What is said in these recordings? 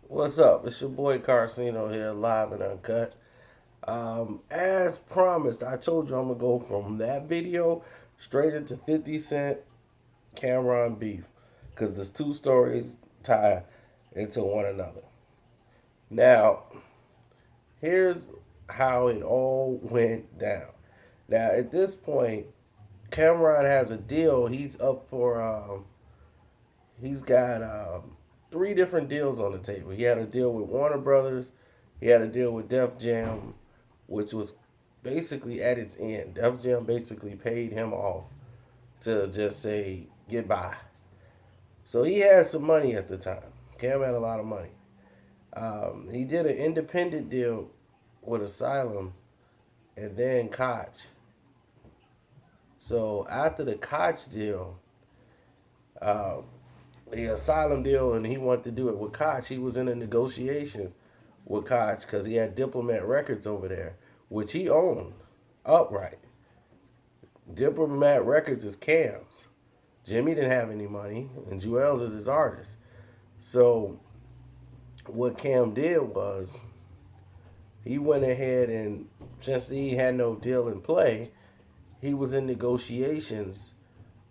What's up? It's your boy Carcino here, live and uncut. As promised, I told you I'm gonna go from that video straight into 50 Cent Camron beef because there's two stories tie into one another. Now, here's how it all went down. Now, at this point, Cameron has a deal. He's up for. He's got three different deals on the table. He had a deal with Warner Brothers. He had a deal with Def Jam, which was basically at its end. Def Jam basically paid him off to just say goodbye. So he had some money at the time. Cam had a lot of money. He did an independent deal with Asylum and then Koch. So after the Koch deal, uh, the Asylum deal, and he wanted to do it with Koch, he was in a negotiation with Koch because he had Diplomat Records over there, which he owned upright. Diplomat Records is Cam's. Jimmy didn't have any money, and Juelz is his artist. So what Cam did was he went ahead and since he had no deal in play, he was in negotiations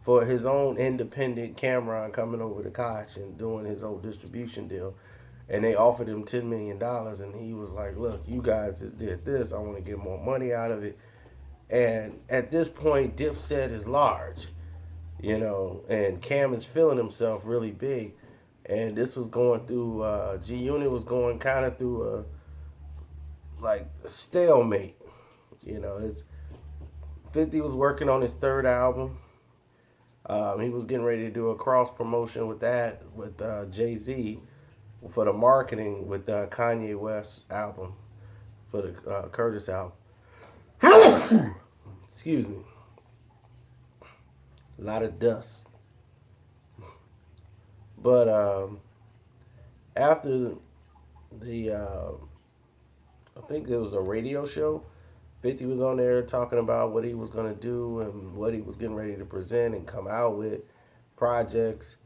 for his own independent Camron coming over to Koch and doing his own distribution deal. And they offered him $10 million, and he was like, "Look, you guys just did this. I want to get more money out of it." And at this point, Dipset is large, and Cam is feeling himself really big. And this was going through G Unit was going kind of through a stalemate. It's 50 was working on his third album. He was getting ready to do a cross promotion with that with Jay-Z for the marketing with Kanye West's album for the Curtis album. Excuse me. A lot of dust. But after the, I think it was a radio show. 50 was on there talking about what he was going to do and what he was getting ready to present and come out with projects.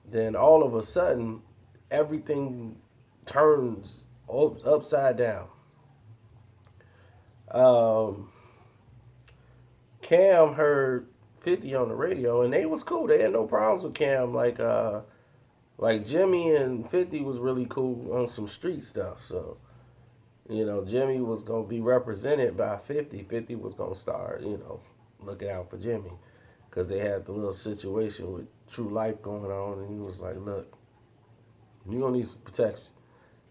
Then all of a sudden, everything turns upside down. Um, Cam heard 50 on the radio, and they was cool. They had no problems with Cam. Like Jimmy and 50 was really cool on some street stuff. So Jimmy was going to be represented by 50. 50 was going to start, looking out for Jimmy because they had the little situation with True Life going on, and he was like, "Look, you're going to need some protection.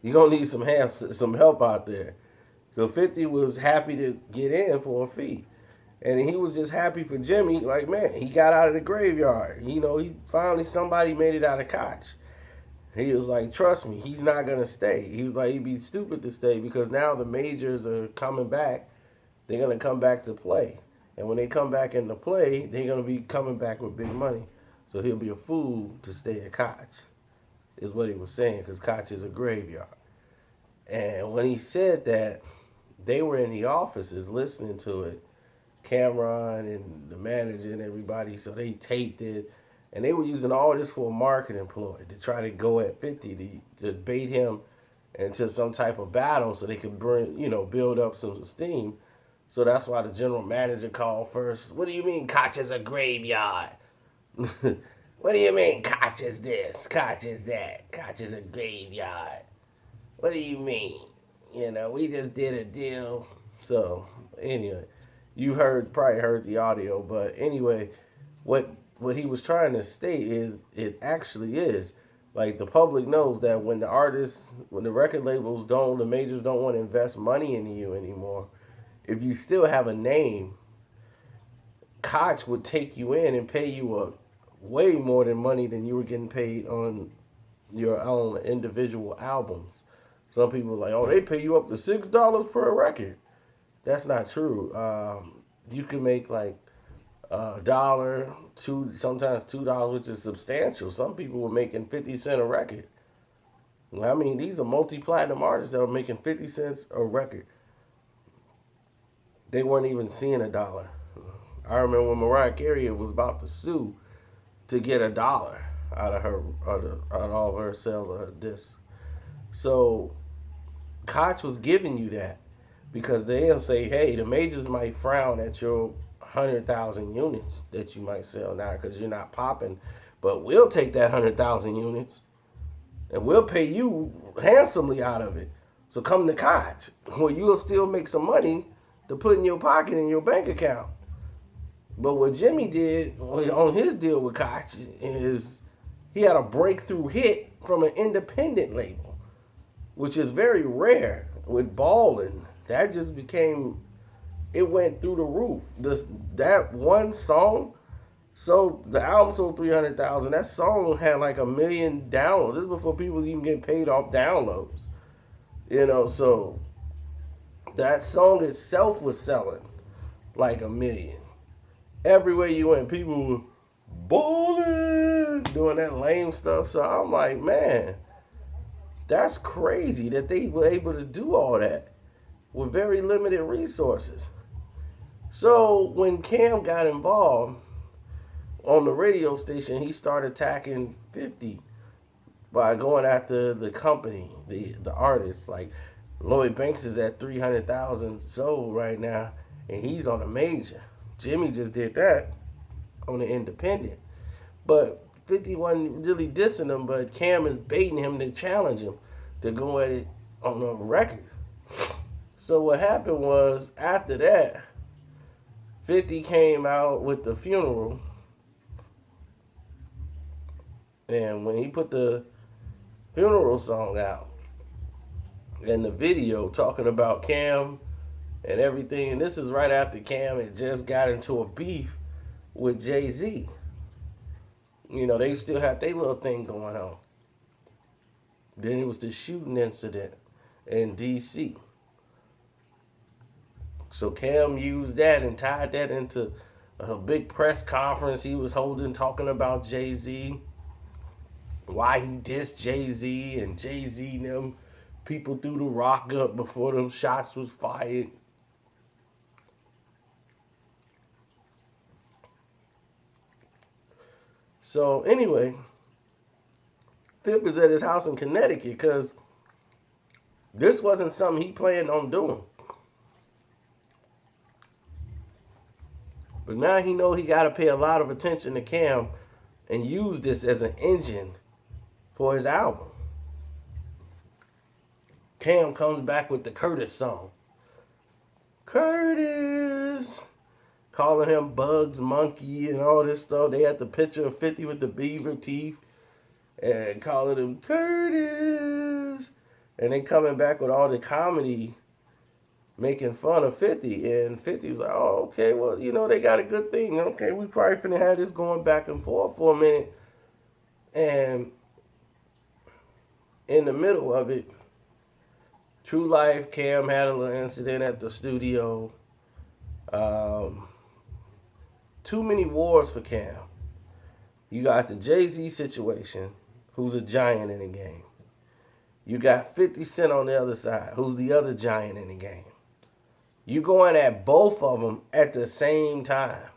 You're going to need some help out there." So 50 was happy to get in for a fee. And he was just happy for Jimmy. Like, man, he got out of the graveyard. He finally, somebody made it out of Koch. He was like, trust me, he's not going to stay. He was like, he'd be stupid to stay because now the majors are coming back. They're going to come back to play. And when they come back into play, they're going to be coming back with big money. So he'll be a fool to stay at Koch, is what he was saying, because Koch is a graveyard. And when he said that, they were in the offices listening to it, Camron and the manager and everybody, so they taped it. And they were using all this for a marketing ploy to try to go at 50 to bait him into some type of battle so they could build up some steam. So that's why the general manager called first. "What do you mean Koch is a graveyard? What do you mean Koch is this? Koch is that? Koch is a graveyard. What do you mean? We just did a deal." So anyway, probably heard the audio, but anyway, what he was trying to state is it actually is like the public knows that when the record labels the majors don't want to invest money into you anymore. If you still have a name, Koch would take you in and pay you way more than money than you were getting paid on your own individual albums. Some people are like, "Oh, they pay you up to $6 per record." That's not true. You can make like $1, two, sometimes $2, which is substantial. Some people were making 50 cents a record. I mean, these are multi-platinum artists that were making 50 cents a record. They weren't even seeing $1. I remember when Mariah Carey was about to sue to get $1 out of all of her sales of her discs. So Koch was giving you that because they'll say, hey, the majors might frown at your 100,000 units that you might sell now because you're not popping, but we'll take that 100,000 units and we'll pay you handsomely out of it. So come to Koch, where you'll still make some money to put in your pocket in your bank account. But what Jimmy did on his deal with Koch is he had a breakthrough hit from an independent label, which is very rare with Ballin'. That just became, it went through the roof. That one song, so the album sold 300,000. That song had like 1,000,000 downloads. This is before people even get paid off downloads. So that song itself was selling like 1,000,000. Everywhere you went, people were bowling, doing that lame stuff. So I'm like, man, that's crazy that they were able to do all that with very limited resources. So when Cam got involved on the radio station, he started attacking 50 by going after the company, the artists. Like Lloyd Banks is at 300,000 sold right now, and he's on a major. Jimmy just did that on the independent. But 50 wasn't really dissing him, but Cam is baiting him to challenge him to go at it on the record. So what happened was, after that, 50 came out with the funeral. And when he put the funeral song out and the video talking about Cam and everything, and this is right after Cam had just got into a beef with Jay-Z. They still had their little thing going on. Then it was the shooting incident in D.C. So Cam used that and tied that into a big press conference he was holding talking about Jay-Z. Why he dissed Jay-Z, and Jay-Z and them people threw the rock up before them shots was fired. So anyway, Flip is at his house in Connecticut because this wasn't something he planned on doing. But now he know he got to pay a lot of attention to Cam and use this as an engine for his album. Cam comes back with the Curtis song. Curtis! Calling him Bugs Monkey and all this stuff. They had the picture of 50 with the beaver teeth and calling him Curtis. And they coming back with all the comedy making fun of 50. And 50 was like, oh, okay, well, they got a good thing. Okay, we probably finna have this going back and forth for a minute. And in the middle of it, True Life, Cam had a little incident at the studio. Too many wars for Cam. You got the Jay-Z situation, who's a giant in the game. You got 50 Cent on the other side, who's the other giant in the game. You going at both of them at the same time.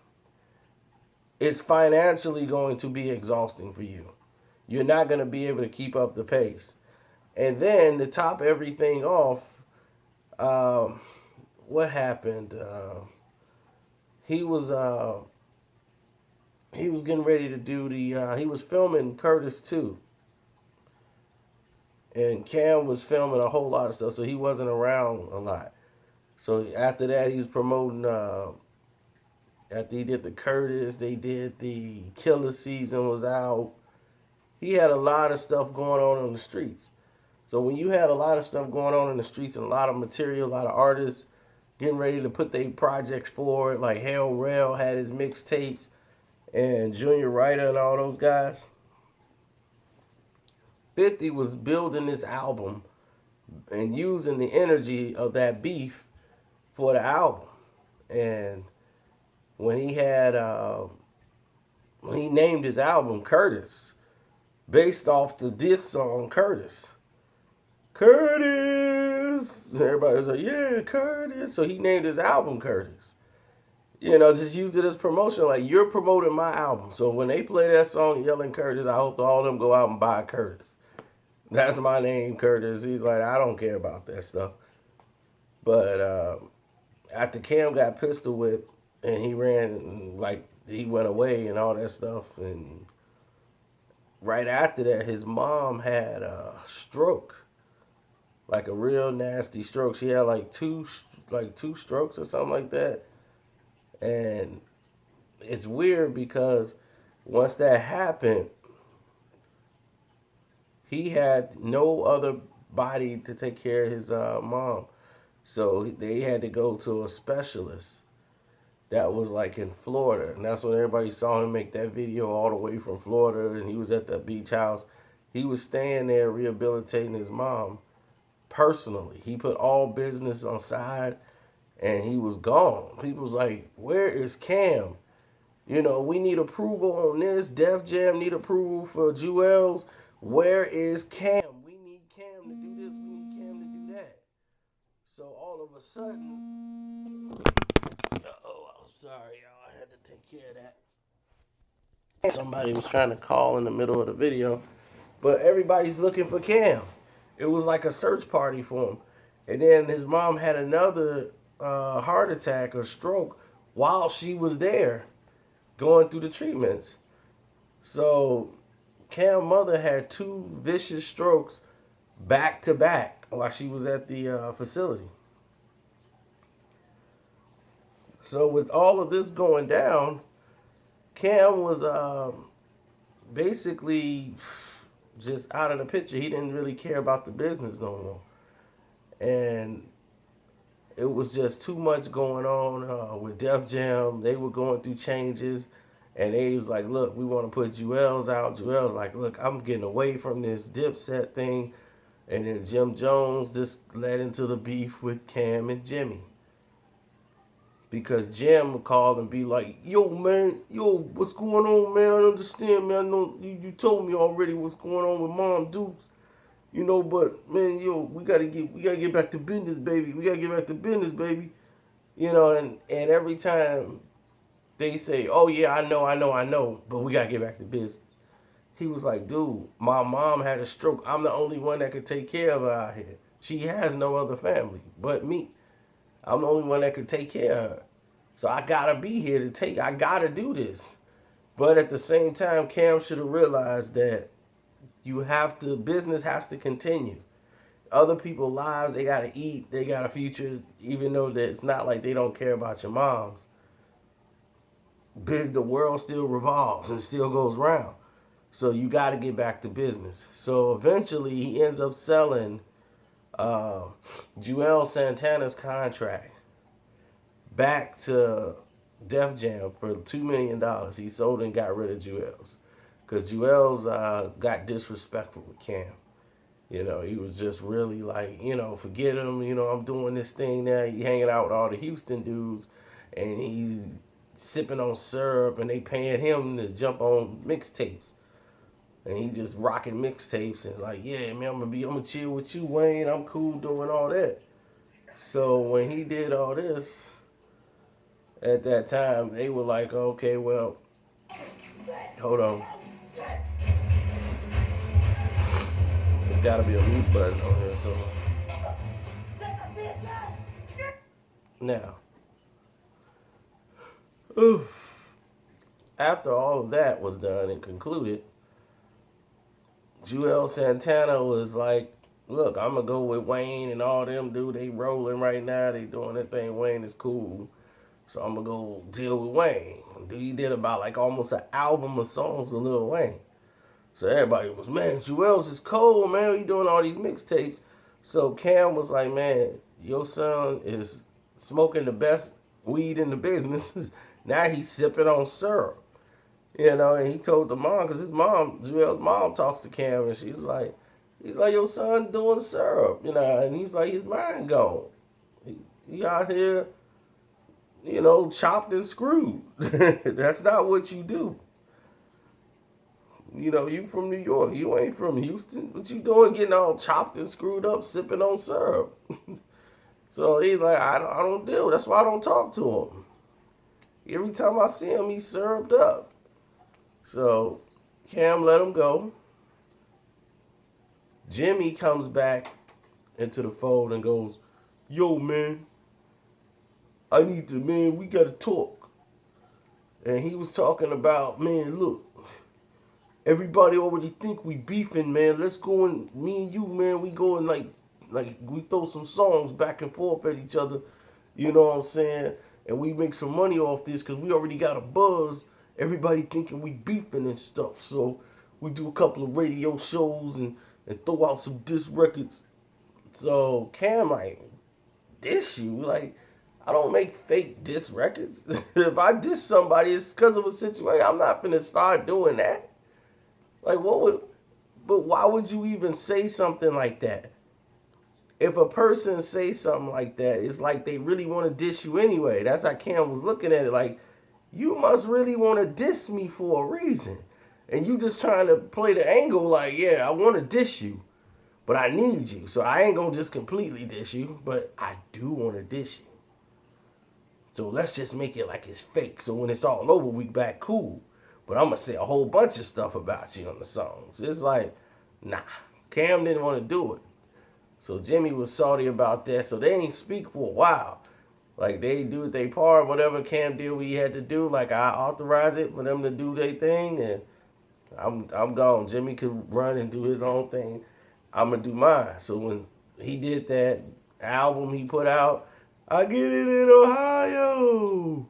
It's financially going to be exhausting for you. You're not going to be able to keep up the pace. And then to top everything off, what happened? He was getting ready to do he was filming Curtis 2. And Cam was filming a whole lot of stuff, so he wasn't around a lot. So after that, he was promoting, after he did the Curtis, they did the Killer season was out. He had a lot of stuff going on the streets. So when you had a lot of stuff going on in the streets and a lot of material, a lot of artists getting ready to put their projects forward, like Hell Rell had his mixtapes, and Junior Ryder and all those guys, 50 was building this album and using the energy of that beef for the album. And when he had, when he named his album Curtis, based off the diss song Curtis. Curtis! Everybody was like, yeah, Curtis. So he named his album Curtis. Just use it as promotion. Like, you're promoting my album. So when they play that song, Yelling Curtis, I hope all of them go out and buy Curtis. That's my name, Curtis. He's like, I don't care about that stuff. But after Cam got pistol whipped and he ran, like, he went away and all that stuff. And right after that, his mom had a stroke, like a real nasty stroke. She had like two strokes or something like that. And it's weird because once that happened, he had no other body to take care of his mom. So they had to go to a specialist that was like in Florida. And that's when everybody saw him make that video all the way from Florida. And he was at the beach house. He was staying there rehabilitating his mom personally. He put all business on side and he was gone. People was like, where is Cam? We need approval on this. Def Jam need approval for Juelz. Where is Cam? We need Cam to do this. We need Cam to do that. So all of a sudden, oh, I'm sorry, y'all. I had to take care of that. Somebody was trying to call in the middle of the video, but everybody's looking for Cam. It was like a search party for him. And then his mom had another heart attack or stroke while she was there going through the treatments. So Cam's mother had two vicious strokes back to back while she was at the facility. So with all of this going down, Cam was basically just out of the picture. He didn't really care about the business no more. And it was just too much going on with Def Jam. They were going through changes. And they was like, look, we want to put Juelz out. Juelz like, look, I'm getting away from this Dipset thing. And then Jim Jones, this led into the beef with Cam and Jimmy. Because Jim would call and be like, yo, man, what's going on, man? I don't understand, man. I know you told me already what's going on with Mom Dukes. But man, we gotta get back to business, baby. We gotta get back to business, baby. And every time they say, oh yeah, I know, but we gotta get back to business. He was like, dude, my mom had a stroke. I'm the only one that could take care of her out here. She has no other family but me. I'm the only one that could take care of her. So I gotta be here I gotta do this. But at the same time, Cam should have realized that business has to continue. Other people's lives, they gotta eat, they got a future, even though that it's not like they don't care about your moms. The world still revolves and still goes round. So you gotta get back to business. So eventually he ends up selling Juelz Santana's contract back to Def Jam for $2 million. He sold and got rid of Juelz. Because Juelz got disrespectful with Cam. He was just really like, forget him. I'm doing this thing now. He hanging out with all the Houston dudes. And he's sipping on syrup. And they paying him to jump on mixtapes. And he just rocking mixtapes. And like, yeah, man, I'm going to chill with you, Wayne. I'm cool doing all that. So when he did all this, at that time, they were like, okay, well, hold on. There's got to be a mute button on here. So now, after all of that was done and concluded, Juelz Santana was like, look, I'm going to go with Wayne and all them, dude. They rolling right now. They doing their thing. Wayne is cool. So I'm going to go deal with Wayne. Dude, he did about like almost an album of songs with Lil Wayne. So everybody was, man, Juelz is cold, man. He doing all these mixtapes. So Cam was like, man, your son is smoking the best weed in the business. Now he's sipping on syrup. And he told the mom, because his mom, Juelz's mom, talks to Cam, and he's like, your son doing syrup, and he's like, his mind gone. He out here, chopped and screwed. That's not what you do. You from New York. You ain't from Houston. What you doing getting all chopped and screwed up, sipping on syrup? So he's like, I don't deal. That's why I don't talk to him. Every time I see him, he's syruped up. So Cam let him go. Jimmy comes back into the fold and goes, "Yo, man, we gotta talk." And he was talking about, man, look, everybody already think we beefing, man. Let's go and me and you, man, we go and like we throw some songs back and forth at each other. You know what I'm saying? And we make some money off this because we already got a buzz. Everybody thinking we beefing and stuff. So we do a couple of radio shows and throw out some diss records. So Cam like, diss you? Like, I don't make fake diss records. If I diss somebody, it's because of a situation. I'm not finna start doing that. Like, but why would you even say something like that? If a person says something like that, it's like they really want to diss you anyway. That's how Cam was looking at it. Like, you must really want to diss me for a reason. And you just trying to play the angle like, yeah, I want to diss you, but I need you. So I ain't going to just completely diss you, but I do want to diss you. So let's just make it like it's fake. So when it's all over, we back cool. But I'm going to say a whole bunch of stuff about you on the songs. It's like, nah, Cam didn't want to do it. So Jimmy was salty about that. So they ain't speak for a while. Like, they do their part, whatever Cam did what he had to do. Like, I authorize it for them to do their thing, and I'm gone. Jimmy could run and do his own thing. I'm going to do mine. So when he did that album he put out, I Get It in Ohio.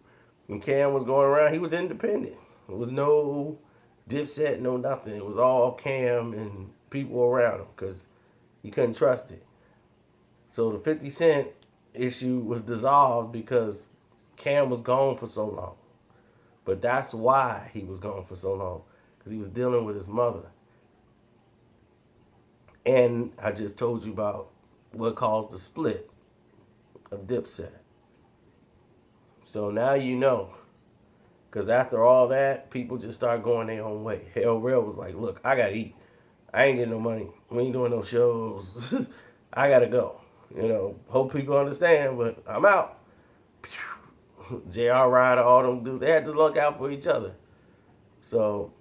When Cam was going around, he was independent. There was no Dipset, no nothing. It was all Cam and people around him because he couldn't trust it. So the 50 Cent issue was dissolved because Cam was gone for so long. But that's why he was gone for so long, because he was dealing with his mother. And I just told you about what caused the split of Dipset. So now you know. Because after all that, people just start going their own way. Hell Rail was like, look, I got to eat. I ain't getting no money. We ain't doing no shows. I got to go. You know, hope people understand, but I'm out. J.R. Ryder, all them dudes, they had to look out for each other. So,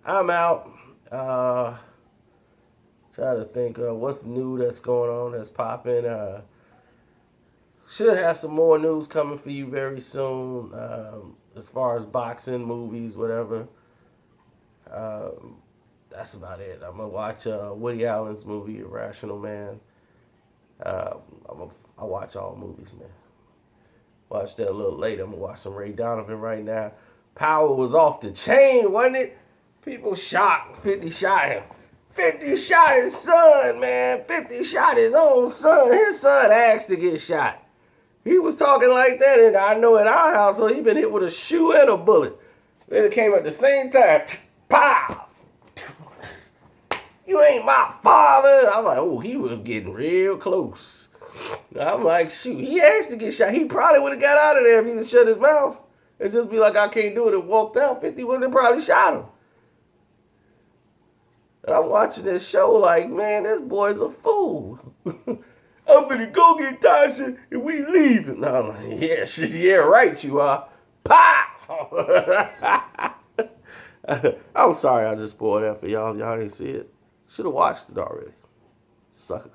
I'm out. Try to think what's new that's going on, that's popping. Should have some more news coming for you very soon, as far as boxing, movies, whatever. That's about it. I'm going to watch Woody Allen's movie, Irrational Man. I watch all movies, man. Watch that a little later. I'm going to watch some Ray Donovan right now. Power was off the chain, wasn't it? People shocked. 50 shot him. 50 shot his son, man. 50 shot his own son. His son asked to get shot. He was talking like that, and I know in our household, he been hit with a shoe and a bullet. It came at the same time. Pow! You ain't my father. I'm like, oh, he was getting real close. I'm like, shoot, he asked to get shot. He probably would have got out of there if he didn't shut his mouth and just be like, I can't do it, and walked out. 50 would have probably shot him. And I'm watching this show like, man, this boy's a fool. I'm gonna go get Tasha and we leave. And I'm like, yeah, shit, yeah, right, you are. Pow! I'm sorry I just spoiled that for y'all. Y'all didn't see it. Should have watched it already. Sucker.